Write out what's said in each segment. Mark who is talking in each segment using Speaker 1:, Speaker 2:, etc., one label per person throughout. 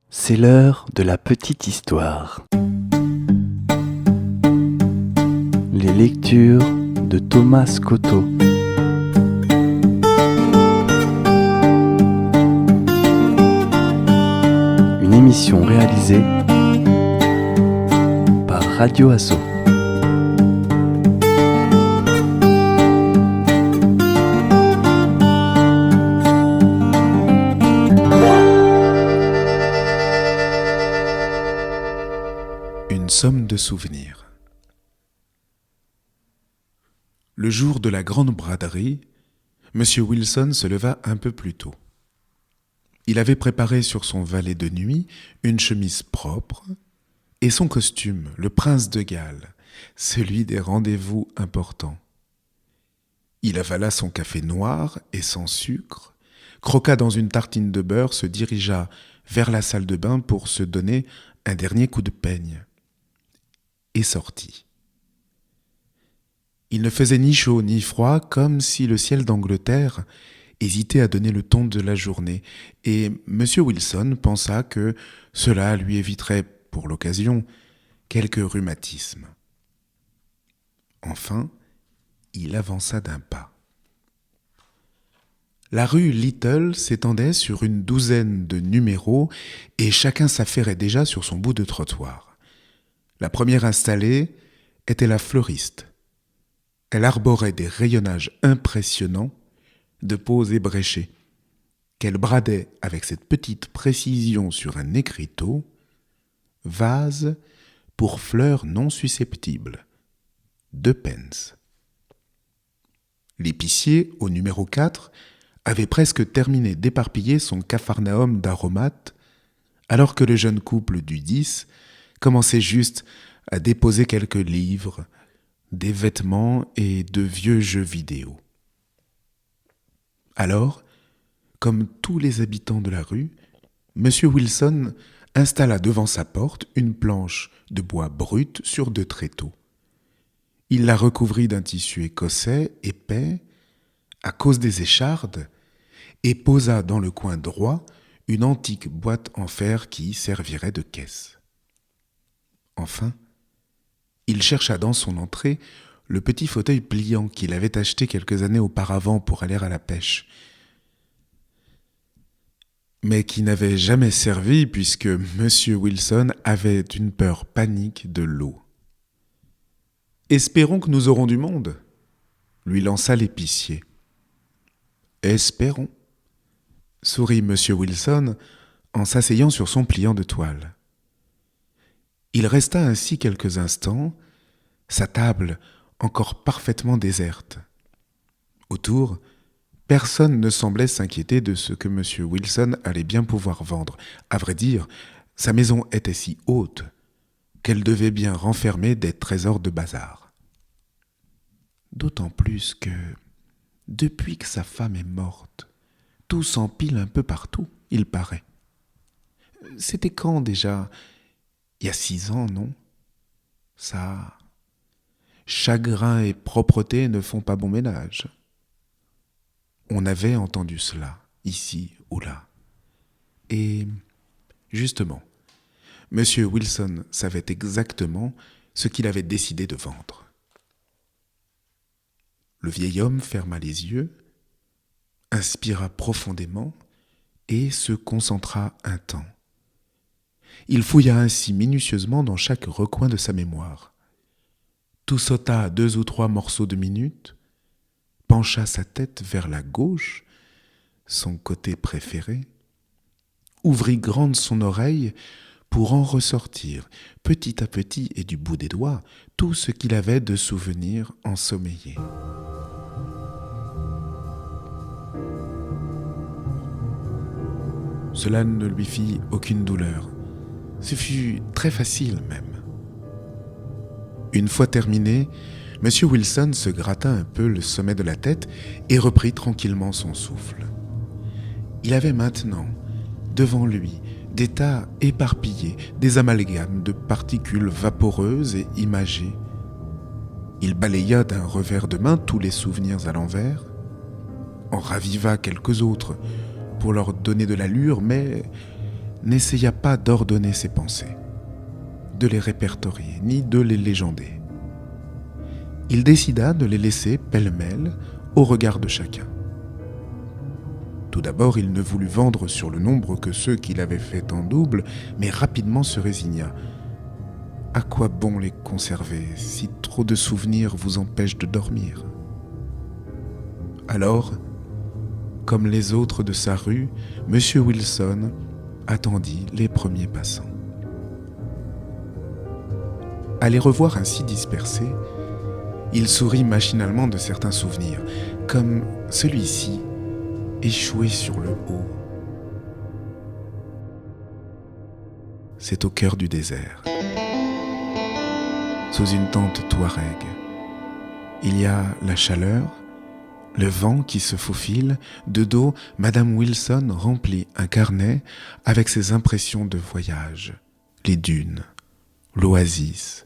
Speaker 1: C'est l'heure de la petite histoire. Les lectures de Thomas Cotto. Une émission réalisée par Radio Asso.
Speaker 2: Une somme de souvenirs. Le jour de la grande braderie, M. Wilson se leva un peu plus tôt. Il avait préparé sur son valet de nuit une chemise propre et son costume, le prince de Galles, celui des rendez-vous importants. Il avala son café noir et sans sucre, croqua dans une tartine de beurre, se dirigea vers la salle de bain pour se donner un dernier coup de peigne et sortit. Il ne faisait ni chaud ni froid, comme si le ciel d'Angleterre hésitait à donner le ton de la journée, et M. Wilson pensa que cela lui éviterait, pour l'occasion, quelques rhumatismes. Enfin, il avança d'un pas. La rue Little s'étendait sur une douzaine de numéros, et chacun s'affairait déjà sur son bout de trottoir. La première installée était la fleuriste. Elle arborait des rayonnages impressionnants de peaux ébréchées, qu'elle bradait avec cette petite précision sur un écriteau, vase pour fleurs non susceptibles, 2 pence. L'épicier, au numéro 4, avait presque terminé d'éparpiller son capharnaüm d'aromates, alors que le jeune couple du 10 commençait juste à déposer quelques livres, des vêtements et de vieux jeux vidéo. Alors, comme tous les habitants de la rue, M. Wilson installa devant sa porte une planche de bois brut sur 2 tréteaux. Il la recouvrit d'un tissu écossais épais à cause des échardes et posa dans le coin droit une antique boîte en fer qui servirait de caisse. Enfin, il chercha dans son entrée le petit fauteuil pliant qu'il avait acheté quelques années auparavant pour aller à la pêche, mais qui n'avait jamais servi puisque M. Wilson avait une peur panique de l'eau. « Espérons que nous aurons du monde », lui lança l'épicier. « Espérons », sourit M. Wilson en s'asseyant sur son pliant de toile. Il resta ainsi quelques instants, sa table encore parfaitement déserte. Autour, personne ne semblait s'inquiéter de ce que M. Wilson allait bien pouvoir vendre. À vrai dire, sa maison était si haute qu'elle devait bien renfermer des trésors de bazar. D'autant plus que, depuis que sa femme est morte, tout s'empile un peu partout, il paraît. C'était quand déjà ? Il y a 6 ans, non ? Ça, chagrin et propreté ne font pas bon ménage. On avait entendu cela, ici ou là. Et, justement, M. Wilson savait exactement ce qu'il avait décidé de vendre. Le vieil homme ferma les yeux, inspira profondément et se concentra un temps. Il fouilla ainsi minutieusement dans chaque recoin de sa mémoire. Tout sauta à 2 ou 3 morceaux de minute, pencha sa tête vers la gauche, son côté préféré, ouvrit grande son oreille pour en ressortir, petit à petit et du bout des doigts, tout ce qu'il avait de souvenirs ensommeillés. Cela ne lui fit aucune douleur. Ce fut très facile même. Une fois terminé, M. Wilson se gratta un peu le sommet de la tête et reprit tranquillement son souffle. Il avait maintenant, devant lui, des tas éparpillés, des amalgames de particules vaporeuses et imagées. Il balaya d'un revers de main tous les souvenirs à l'envers, en raviva quelques autres pour leur donner de l'allure, mais n'essaya pas d'ordonner ses pensées, de les répertorier, ni de les légender. Il décida de les laisser pêle-mêle au regard de chacun. Tout d'abord, il ne voulut vendre sur le nombre que ceux qu'il avait fait en double, mais rapidement se résigna. À quoi bon les conserver si trop de souvenirs vous empêchent de dormir ? Alors, comme les autres de sa rue, M. Wilson attendit les premiers passants. À les revoir ainsi dispersés, il sourit machinalement de certains souvenirs, comme celui-ci, échoué sur le haut. C'est au cœur du désert, sous une tente touareg. Il y a la chaleur, le vent qui se faufile. De dos, Madame Wilson remplit un carnet avec ses impressions de voyage. Les dunes, l'oasis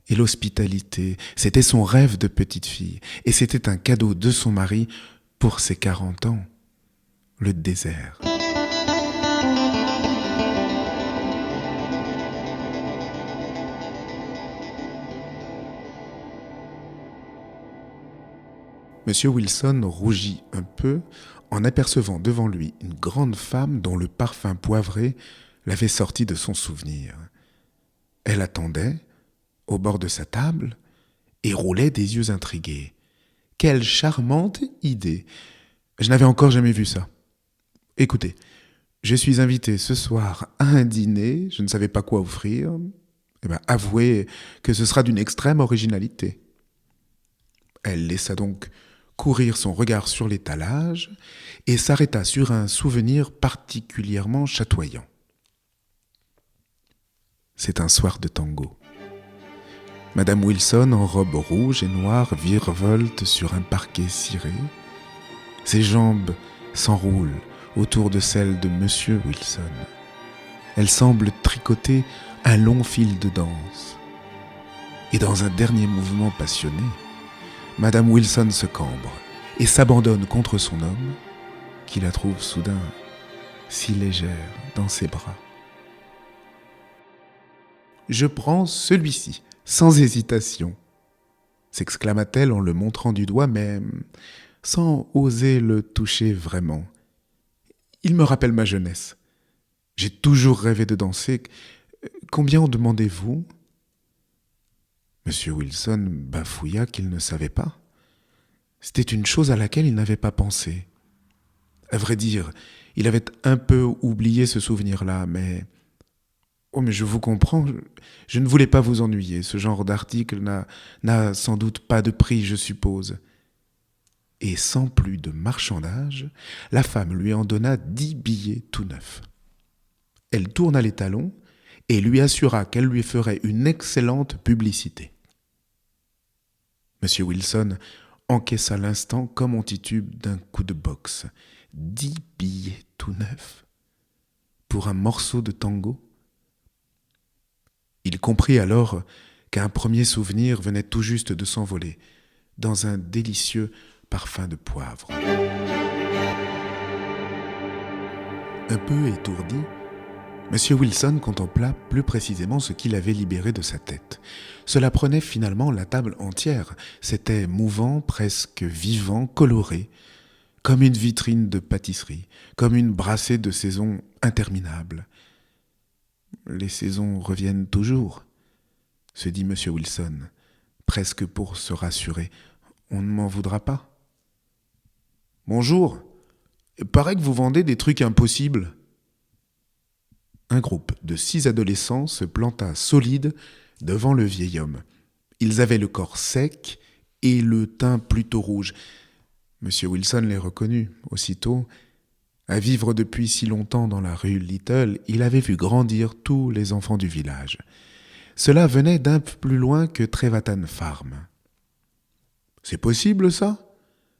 Speaker 2: et l'hospitalité, c'était son rêve de petite fille, et c'était un cadeau de son mari pour ses 40 ans. Le désert. Monsieur Wilson rougit un peu en apercevant devant lui une grande femme dont le parfum poivré l'avait sorti de son souvenir. Elle attendait, au bord de sa table, et roulait des yeux intrigués. Quelle charmante idée! Je n'avais encore jamais vu ça. Écoutez, je suis invité ce soir à un dîner, je ne savais pas quoi offrir. Avouez que ce sera d'une extrême originalité. Elle laissa donc courir son regard sur l'étalage et s'arrêta sur un souvenir particulièrement chatoyant. C'est un soir de tango. Madame Wilson, en robe rouge et noire, virevolte sur un parquet ciré. Ses jambes s'enroulent autour de celles de Monsieur Wilson. Elle semble tricoter un long fil de danse. Et dans un dernier mouvement passionné, Madame Wilson se cambre et s'abandonne contre son homme, qui la trouve soudain si légère dans ses bras. « Je prends celui-ci, sans hésitation », s'exclama-t-elle en le montrant du doigt, mais sans oser le toucher vraiment. « Il me rappelle ma jeunesse. J'ai toujours rêvé de danser. Combien en demandez-vous » Monsieur Wilson bafouilla qu'il ne savait pas. C'était une chose à laquelle il n'avait pas pensé. À vrai dire, il avait un peu oublié ce souvenir-là, mais... Oh, mais je vous comprends, je ne voulais pas vous ennuyer. Ce genre d'article n'a sans doute pas de prix, je suppose. Et sans plus de marchandage, la femme lui en donna 10 billets tout neufs. Elle tourna les talons et lui assura qu'elle lui ferait une excellente publicité. Monsieur Wilson encaissa l'instant comme on titube d'un coup de boxe. 10 billets tout neufs pour un morceau de tango. Il comprit alors qu'un premier souvenir venait tout juste de s'envoler dans un délicieux parfum de poivre. Un peu étourdi, M. Wilson contempla plus précisément ce qu'il avait libéré de sa tête. Cela prenait finalement la table entière. C'était mouvant, presque vivant, coloré, comme une vitrine de pâtisserie, comme une brassée de saisons interminables. Les saisons reviennent toujours, se dit M. Wilson, presque pour se rassurer. On ne m'en voudra pas. Bonjour, paraît que vous vendez des trucs impossibles. Un groupe de 6 adolescents se planta solide devant le vieil homme. Ils avaient le corps sec et le teint plutôt rouge. M. Wilson les reconnut aussitôt. À vivre depuis si longtemps dans la rue Little, il avait vu grandir tous les enfants du village. Cela venait d'un peu plus loin que Trevathan Farm. « C'est possible, ça ?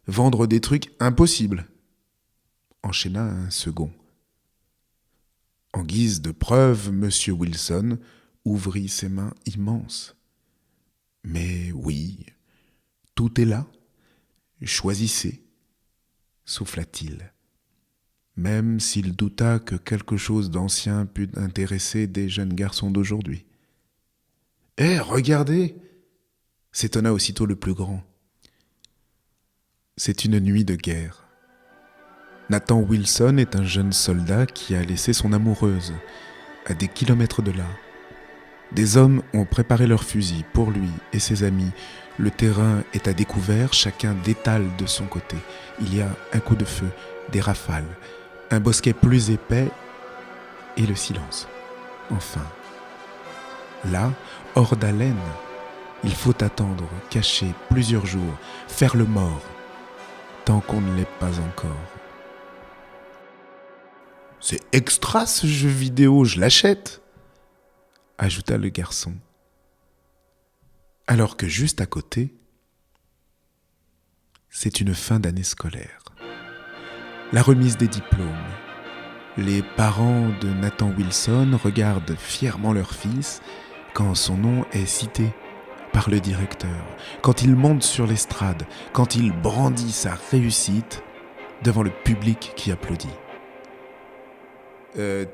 Speaker 2: Vendre des trucs impossibles !» enchaîna un second. En guise de preuve, M. Wilson ouvrit ses mains immenses. « Mais oui, tout est là. Choisissez, souffla-t-il. même s'il douta que quelque chose d'ancien pût intéresser des jeunes garçons d'aujourd'hui. « Hé, regardez !» s'étonna aussitôt le plus grand. C'est une nuit de guerre. Nathan Wilson est un jeune soldat qui a laissé son amoureuse à des kilomètres de là. Des hommes ont préparé leurs fusils pour lui et ses amis. Le terrain est à découvert, chacun détale de son côté. Il y a un coup de feu, des rafales, un bosquet plus épais et le silence. Enfin, là, hors d'haleine, il faut attendre, caché plusieurs jours, faire le mort, tant qu'on ne l'est pas encore. « C'est extra ce jeu vidéo, je l'achète !» ajouta le garçon. Alors que juste à côté, c'est une fin d'année scolaire. La remise des diplômes. Les parents de Nathan Wilson regardent fièrement leur fils quand son nom est cité par le directeur, quand il monte sur l'estrade, quand il brandit sa réussite devant le public qui applaudit.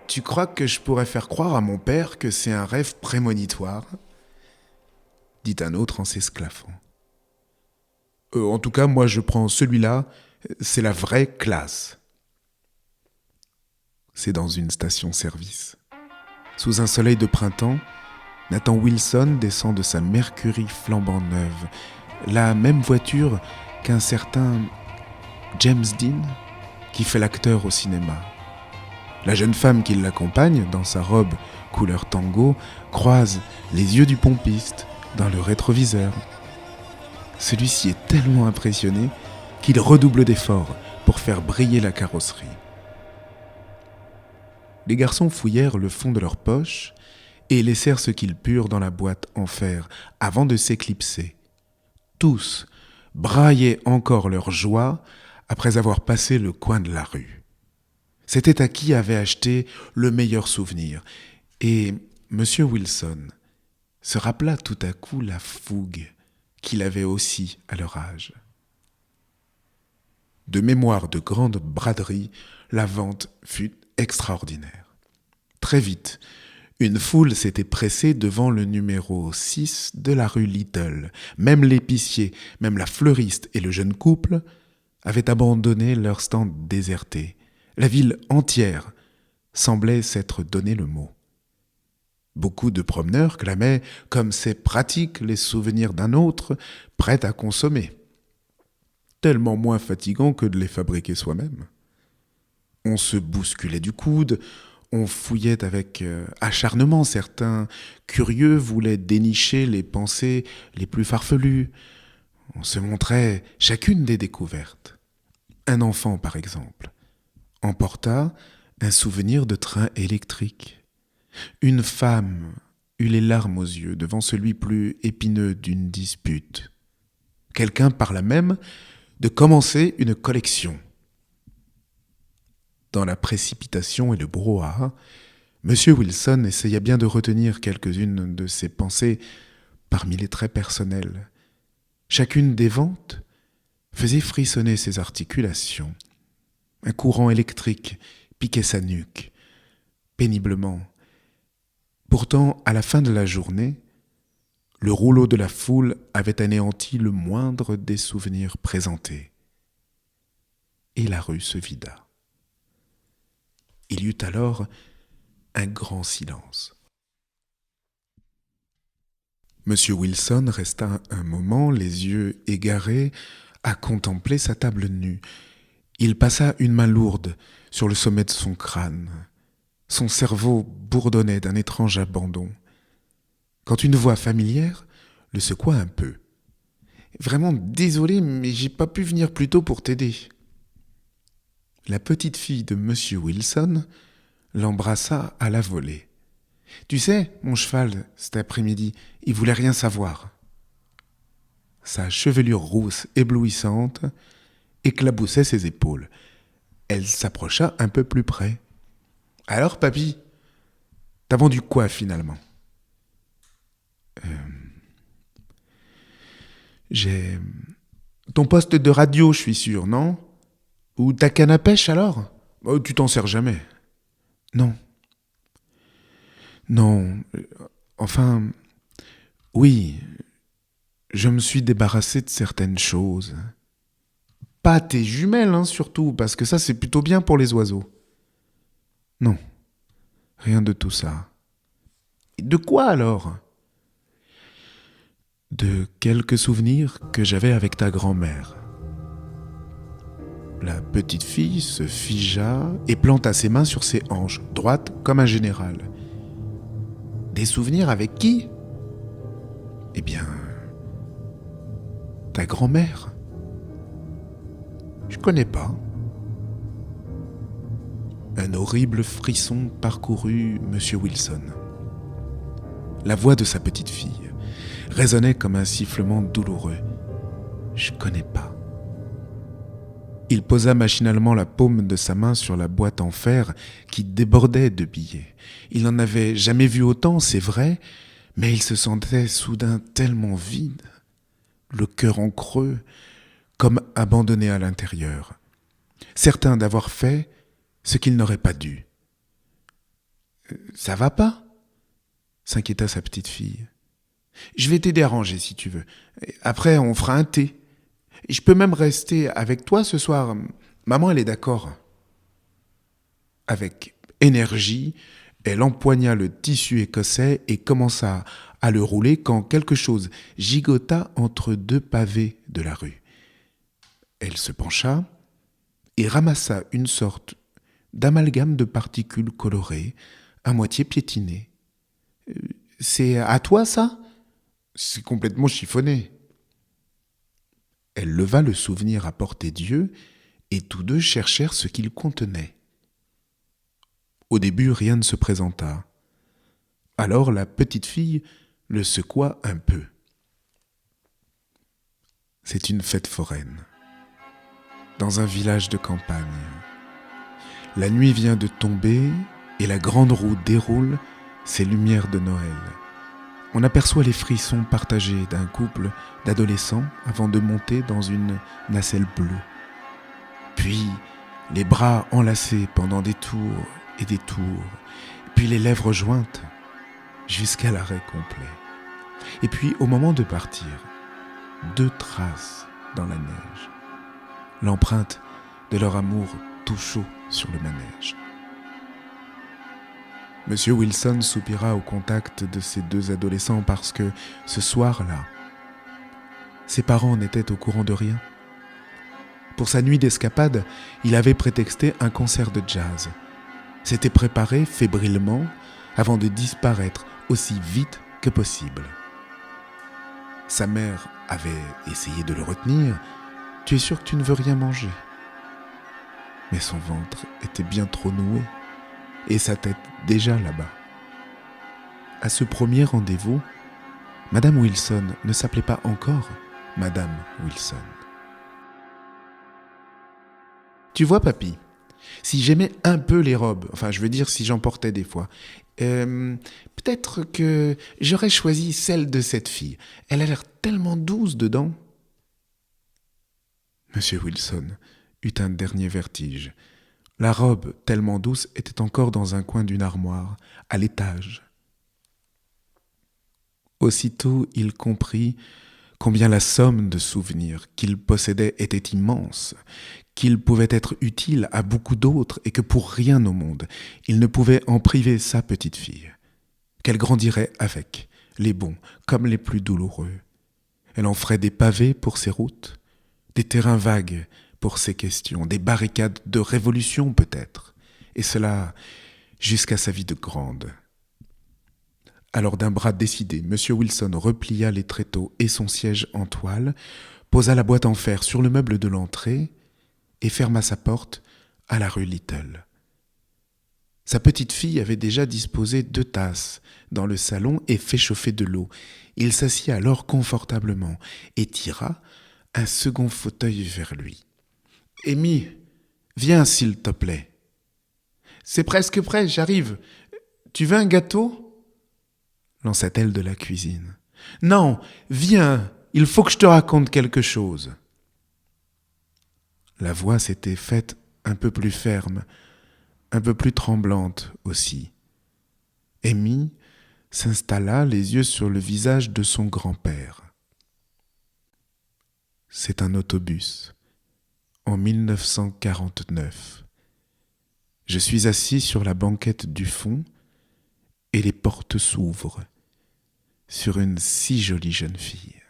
Speaker 2: Tu crois que je pourrais faire croire à mon père que c'est un rêve prémonitoire ?» dit un autre en s'esclaffant. En tout cas, moi je prends celui-là, c'est la vraie classe. » C'est dans une station-service. Sous un soleil de printemps, Nathan Wilson descend de sa Mercury flambant neuve, la même voiture qu'un certain James Dean qui fait l'acteur au cinéma. La jeune femme qui l'accompagne, dans sa robe couleur tango, croise les yeux du pompiste dans le rétroviseur. Celui-ci est tellement impressionné qu'il redouble d'efforts pour faire briller la carrosserie. Les garçons fouillèrent le fond de leurs poches et laissèrent ce qu'ils purent dans la boîte en fer avant de s'éclipser. Tous braillaient encore leur joie après avoir passé le coin de la rue. C'était à qui avait acheté le meilleur souvenir. Et M. Wilson se rappela tout à coup la fougue qu'il avait aussi à leur âge. De mémoire de grande braderie, la vente fut extraordinaire. Très vite, une foule s'était pressée devant le numéro 6 de la rue Little. Même l'épicier, même la fleuriste et le jeune couple avaient abandonné leur stand déserté. La ville entière semblait s'être donné le mot. Beaucoup de promeneurs clamaient comme c'est pratique les souvenirs d'un autre, prêt à consommer. Tellement moins fatigant que de les fabriquer soi-même. On se bousculait du coude, on fouillait avec acharnement. Certains curieux voulaient dénicher les pensées les plus farfelues. On se montrait chacune des découvertes. Un enfant, par exemple, emporta un souvenir de train électrique. Une femme eut les larmes aux yeux devant celui plus épineux d'une dispute. Quelqu'un parla même de commencer une collection. Dans la précipitation et le brouhaha, M. Wilson essaya bien de retenir quelques-unes de ses pensées parmi les traits personnels. Chacune des ventes faisait frissonner ses articulations. Un courant électrique piquait sa nuque, péniblement. Pourtant, à la fin de la journée, le rouleau de la foule avait anéanti le moindre des souvenirs présentés. Et la rue se vida. Il y eut alors un grand silence. M. Wilson resta un moment, les yeux égarés, à contempler sa table nue. Il passa une main lourde sur le sommet de son crâne. Son cerveau bourdonnait d'un étrange abandon. Quand une voix familière le secoua un peu. « Vraiment désolé, mais j'ai pas pu venir plus tôt pour t'aider. » La petite fille de M. Wilson l'embrassa à la volée. « Tu sais, mon cheval, cet après-midi, il voulait rien savoir. » Sa chevelure rousse éblouissante éclaboussait ses épaules. Elle s'approcha un peu plus près. « Alors, papy, t'as vendu quoi finalement ?» J'ai ton poste de radio, je suis sûr, non ? Ou ta canne à pêche alors ? Oh, tu t'en sers jamais. Non. Non. Enfin, oui. Je me suis débarrassé de certaines choses. Pas tes jumelles, surtout, parce que ça, c'est plutôt bien pour les oiseaux. Non. Rien de tout ça. Et de quoi alors ? De quelques souvenirs que j'avais avec ta grand-mère. La petite fille se figea et planta ses mains sur ses hanches, droites comme un général. Des souvenirs avec qui ? Eh bien, ta grand-mère. Je connais pas. Un horrible frisson parcourut M. Wilson. La voix de sa petite fille résonnait comme un sifflement douloureux. Je connais pas. Il posa machinalement la paume de sa main sur la boîte en fer qui débordait de billets. Il n'en avait jamais vu autant, c'est vrai, mais il se sentait soudain tellement vide, le cœur en creux, comme abandonné à l'intérieur, certain d'avoir fait ce qu'il n'aurait pas dû. « Ça va pas ?» s'inquiéta sa petite fille. « Je vais t'aider à ranger si tu veux. Après, on fera un thé. Je peux même rester avec toi ce soir. Maman, elle est d'accord. » Avec énergie, elle empoigna le tissu écossais et commença à le rouler quand quelque chose gigota entre deux pavés de la rue. Elle se pencha et ramassa une sorte d'amalgame de particules colorées, à moitié piétinées. « C'est à toi, ça ? C'est complètement chiffonné. » Elle leva le souvenir à portée d'yeux et tous deux cherchèrent ce qu'il contenait. Au début, rien ne se présenta. Alors la petite fille le secoua un peu. C'est une fête foraine, dans un village de campagne. La nuit vient de tomber et la grande roue déroule ses lumières de Noël. On aperçoit les frissons partagés d'un couple d'adolescents avant de monter dans une nacelle bleue. Puis les bras enlacés pendant des tours et des tours, puis les lèvres jointes jusqu'à l'arrêt complet. Et puis au moment de partir, 2 traces dans la neige, l'empreinte de leur amour tout chaud sur le manège. Monsieur Wilson soupira au contact de ces 2 adolescents parce que, ce soir-là, ses parents n'étaient au courant de rien. Pour sa nuit d'escapade, il avait prétexté un concert de jazz. S'était préparé fébrilement avant de disparaître aussi vite que possible. Sa mère avait essayé de le retenir. « Tu es sûr que tu ne veux rien manger ?» Mais son ventre était bien trop noué et sa tête déjà là-bas. À ce premier rendez-vous, Madame Wilson ne s'appelait pas encore Madame Wilson. « Tu vois, papy, si j'aimais un peu les robes, enfin je veux dire si j'en portais des fois, peut-être que j'aurais choisi celle de cette fille. Elle a l'air tellement douce dedans. » Monsieur Wilson eut un dernier vertige. La robe, tellement douce, était encore dans un coin d'une armoire, à l'étage. Aussitôt, il comprit combien la somme de souvenirs qu'il possédait était immense, qu'il pouvait être utile à beaucoup d'autres et que pour rien au monde, il ne pouvait en priver sa petite fille, qu'elle grandirait avec, les bons comme les plus douloureux. Elle en ferait des pavés pour ses routes, des terrains vagues pour ses questions, des barricades de révolution peut-être, et cela jusqu'à sa vie de grande. Alors d'un bras décidé, M. Wilson replia les tréteaux et son siège en toile, posa la boîte en fer sur le meuble de l'entrée et ferma sa porte à la rue Little. Sa petite fille avait déjà disposé 2 tasses dans le salon et fait chauffer de l'eau. Il s'assit alors confortablement et tira un second fauteuil vers lui. « Amy, viens s'il te plaît. »« C'est presque prêt, j'arrive. Tu veux un gâteau ?» lança-t-elle de la cuisine. « Non, viens, il faut que je te raconte quelque chose. » La voix s'était faite un peu plus ferme, un peu plus tremblante aussi. Amy s'installa les yeux sur le visage de son grand-père. C'est un autobus, en 1949. Je suis assis sur la banquette du fond et les portes s'ouvrent sur une si jolie jeune fille.